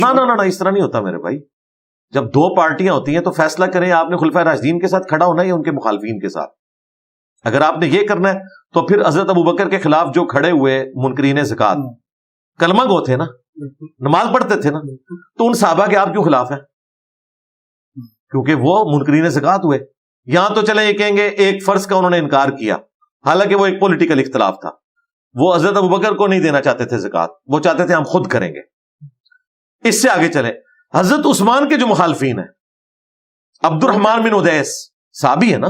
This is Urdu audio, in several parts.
نا اس طرح نہیں ہوتا میرے بھائی. جب دو پارٹیاں ہوتی ہیں تو فیصلہ کریں آپ نے خلفائے راشدین کے ساتھ کھڑا ہونا ہے یا ان کے مخالفین کے ساتھ. اگر آپ نے یہ کرنا ہے تو پھر حضرت ابوبکر کے خلاف جو کھڑے ہوئے منکرین زکات کلمہ گو تھے نا, نماز پڑھتے تھے نا, تو ان صحابہ کے آپ کیوں خلاف ہیں؟ کیونکہ وہ منکرین زکات ہوئے. یہاں تو چلیں یہ کہیں گے ایک فرض کا انہوں نے انکار کیا, حالانکہ وہ ایک پولیٹیکل اختلاف تھا. وہ حضرت ابوبکر کو نہیں دینا چاہتے تھے زکات, وہ چاہتے تھے ہم خود کریں گے. اس سے آگے چلیں, حضرت عثمان کے جو مخالفین ہیں, عبد الرحمن بن ادیس صحابی ہے نا,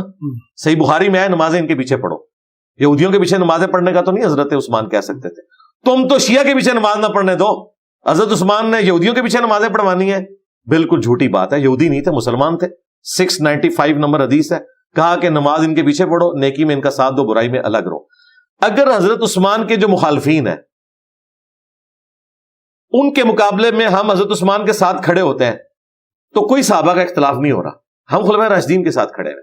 صحیح بخاری میں آئے نمازیں ان کے پیچھے پڑھو. یہودیوں کے پیچھے نمازیں پڑھنے کا تو نہیں حضرت عثمان کہہ سکتے تھے تم تو شیعہ کے پیچھے نماز نہ پڑھنے دو, حضرت عثمان نے یہودیوں کے پیچھے نمازیں پڑھوانی ہے. بالکل جھوٹی بات ہے, یہودی نہیں تھے, مسلمان تھے. 695 نمبر حدیث ہے, کہا کہ نماز ان کے پیچھے پڑھو, نیکی میں ان کا ساتھ دو, برائی میں الگ رہو. اگر حضرت عثمان کے جو مخالفین ہیں ان کے مقابلے میں ہم حضرت عثمان کے ساتھ کھڑے ہوتے ہیں تو کوئی صحابہ کا اختلاف نہیں ہو رہا, ہم خلفائے راشدین کے ساتھ کھڑے ہیں.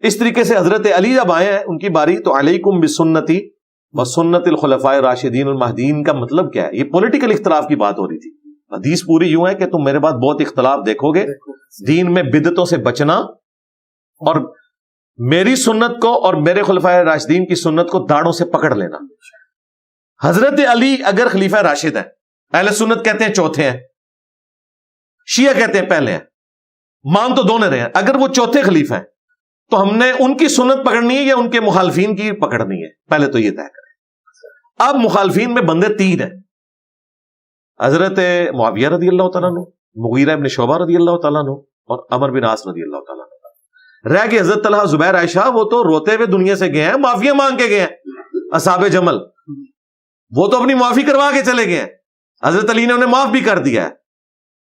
اس طریقے سے حضرت علی جب آئے ہیں ان کی باری تو علیکم بسنتی وسنت الخلفاء الراشدین المہدیین کا مطلب کیا ہے؟ یہ پولیٹیکل اختلاف کی بات ہو رہی تھی. حدیث پوری یوں ہے کہ تم میرے بعد بہت اختلاف دیکھو گے, دین میں بدعتوں سے بچنا اور میری سنت کو اور میرے خلفائے راشدین کی سنت کو داڑوں سے پکڑ لینا. حضرت علی اگر خلیفہ راشد ہیں, اہل سنت کہتے ہیں چوتھے ہیں, شیعہ کہتے ہیں پہلے ہیں, مان تو دونوں رہے ہیں. اگر وہ چوتھے خلیفہ ہیں تو ہم نے ان کی سنت پکڑنی ہے یا ان کے مخالفین کی پکڑنی ہے؟ پہلے تو یہ طے کریں. اب مخالفین میں بندے تین ہیں, حضرت معاویہ رضی اللہ تعالیٰ عنہ, مغیرہ ابن شعبہ رضی اللہ تعالیٰ عنہ اور عمر بن عاص رضی اللہ تعالیٰ عنہ. رہ گئے حضرت طلحہ زبیر عائشہ, وہ تو روتے ہوئے دنیا سے گئے ہیں, معافی مانگ کے گئے ہیں. اصحاب جمل وہ تو اپنی معافی کروا کے چلے گئے ہیں, حضرت علی نے انہیں معاف بھی کر دیا ہے.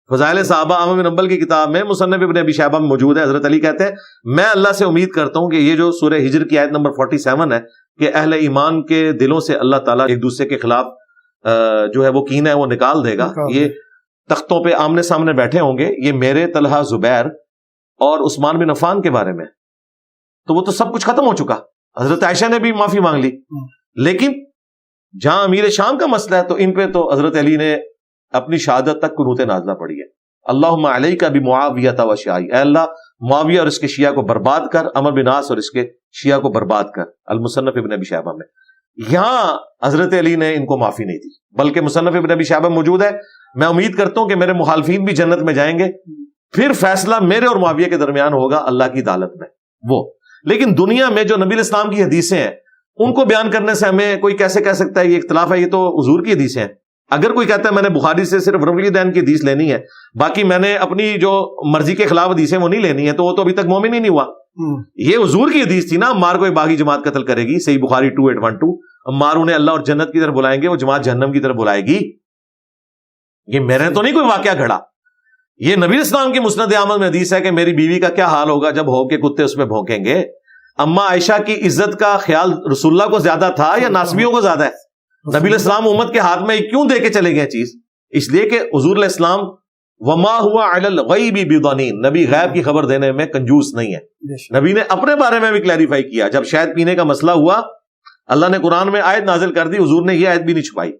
فضائل صحابہ عامر بن حنبل کی کتاب میں مصنف ابن ابی شیبہ میں موجود ہے. حضرت علی کہتے ہیں میں اللہ سے امید کرتا ہوں کہ یہ جو سورہ ہجر کی آیت نمبر 47 ہے کہ اہل ایمان کے دلوں سے اللہ تعالیٰ ایک دوسرے کے خلاف جو ہے وہ کینہ ہے وہ نکال دے گا. یہ تختوں پہ آمنے سامنے بیٹھے ہوں گے, یہ میرے طلحہ زبیر اور عثمان بن عفان کے بارے میں. تو وہ تو سب کچھ ختم ہو چکا, حضرت عائشہ نے بھی معافی مانگ لی. لیکن جہاں امیر شام کا مسئلہ ہے تو ان پہ تو حضرت علی نے اپنی شہادت تک قنوت نازلہ پڑھی ہے. اللہم علیک بمعاویہ و شیعہ, اے اللہ معاویہ اور اس کے شیعہ کو برباد کر, عمر بن عاص اور اس کے شیعہ کو برباد کر. المصنف ابن ابی شیبہ میں یہاں حضرت علی نے ان کو معافی نہیں دی, بلکہ مصنف ابن ابی شیبہ موجود ہے. میں امید کرتا ہوں کہ میرے مخالفین بھی جنت میں جائیں گے, پھر فیصلہ میرے اور معاویہ کے درمیان ہوگا اللہ کی عدالت میں. وہ لیکن دنیا میں جو نبی الاسلام کی حدیثیں ہیں ان کو بیان کرنے سے ہمیں کوئی کیسے کہہ سکتا ہے یہ اختلاف ہے؟ یہ تو حضور کی حدیثیں ہیں. اگر کوئی کہتا ہے میں نے بخاری سے صرف رفع الیدین کی حدیث لینی ہے, باقی میں نے اپنی جو مرضی کے خلاف حدیثیں وہ نہیں لینی ہے, تو وہ تو ابھی تک مومن ہی نہیں ہوا. یہ حضور کی حدیث تھی نا, عمار کو ایک باغی جماعت قتل کرے گی, صحیح بخاری 2812. عمار انہیں اللہ اور جنت کی طرف بلائیں گے, وہ جماعت جہنم کی طرف بلائے گی. یہ میرے تو نہیں کوئی واقعہ گھڑا, یہ نبی اسلام کی مسند احمد میں حدیث ہے کہ میری بیوی کا کیا حال ہوگا جب ہو کے کتے اس میں بھونکیں گے. اما عائشہ کی عزت کا خیال رسول اللہ کو زیادہ تھا یا ناسبیوں کو زیادہ ہے؟ نبی الاسلام امت کے ہاتھ میں کیوں دے کے چلے گئے چیز؟ اس لیے کہ حضور علیہ السلام وما ہوا علی الغیب بضنین, نبی غیب کی خبر دینے میں کنجوس نہیں ہے. نبی نے اپنے بارے میں بھی کلیریفائی کیا. جب شہد پینے کا مسئلہ ہوا اللہ نے قرآن میں آیت نازل کر دی, حضور نے یہ آیت بھی نہیں چھپائی,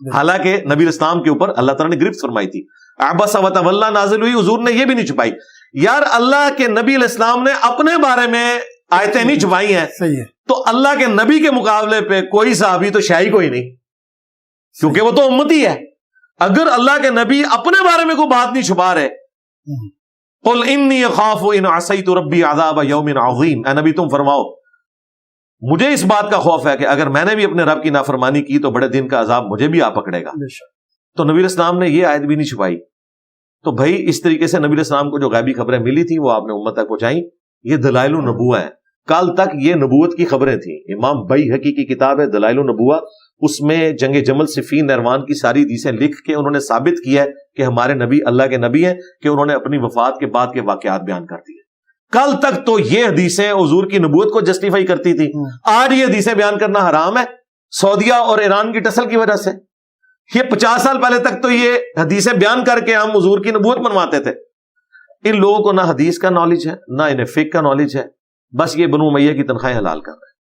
حالانکہ نبی الاسلام کے اوپر اللہ تعالیٰ نے گرفت فرمائی تھی. عبس وتولی نازل ہوئی, حضور نے یہ بھی نہیں چھپائی. یار اللہ کے نبی علیہ السلام نے اپنے بارے میں آیتیں نہیں چھپائی ہیں, تو اللہ کے نبی کے مقابلے پہ کوئی صحابی تو شاہی کوئی نہیں, کیونکہ وہ تو امتی ہے. اگر اللہ کے نبی اپنے بارے میں کوئی بات نہیں چھپا رہے, قل انی اخاف ان عصیت ربی عذاب یوم عظیم, اے نبی تم فرماؤ مجھے اس بات کا خوف ہے کہ اگر میں نے بھی اپنے رب کی نافرمانی کی تو بڑے دن کا عذاب مجھے بھی آ پکڑے گا. تو نبی الاسلام نے یہ آیت بھی نہیں چھپائی. تو بھائی اس طریقے سے نبی الاسلام کو جو غیبی خبریں ملی تھی وہ آپ نے امت تک پہنچائیں. یہ دلائل النبوہ ہیں. کل تک یہ نبوت کی خبریں تھیں. امام بیہقی کی کتاب ہے دلائل النبوہ, اس میں جنگ جمل صفین نہروان کی ساری حدیثیں لکھ کے انہوں نے ثابت کیا ہے کہ ہمارے نبی اللہ کے نبی ہیں, کہ انہوں نے اپنی وفات کے بعد کے واقعات بیان کر دیے. کل تک تو یہ حدیثیں حضور کی نبوت کو جسٹیفائی کرتی تھی. آج یہ حدیثیں بیان کرنا حرام ہے سعودیہ اور ایران کی ٹسل کی وجہ سے. یہ 50 سال پہلے تک تو یہ حدیثیں بیان کر کے ہم حضور کی نبوت منواتے تھے. ان لوگوں کو نہ حدیث کا نالج ہے نہ انہیں فقہ کا نالج ہے, بس یہ بنو امیہ کی تنخواہیں حلال کر رہے ہیں.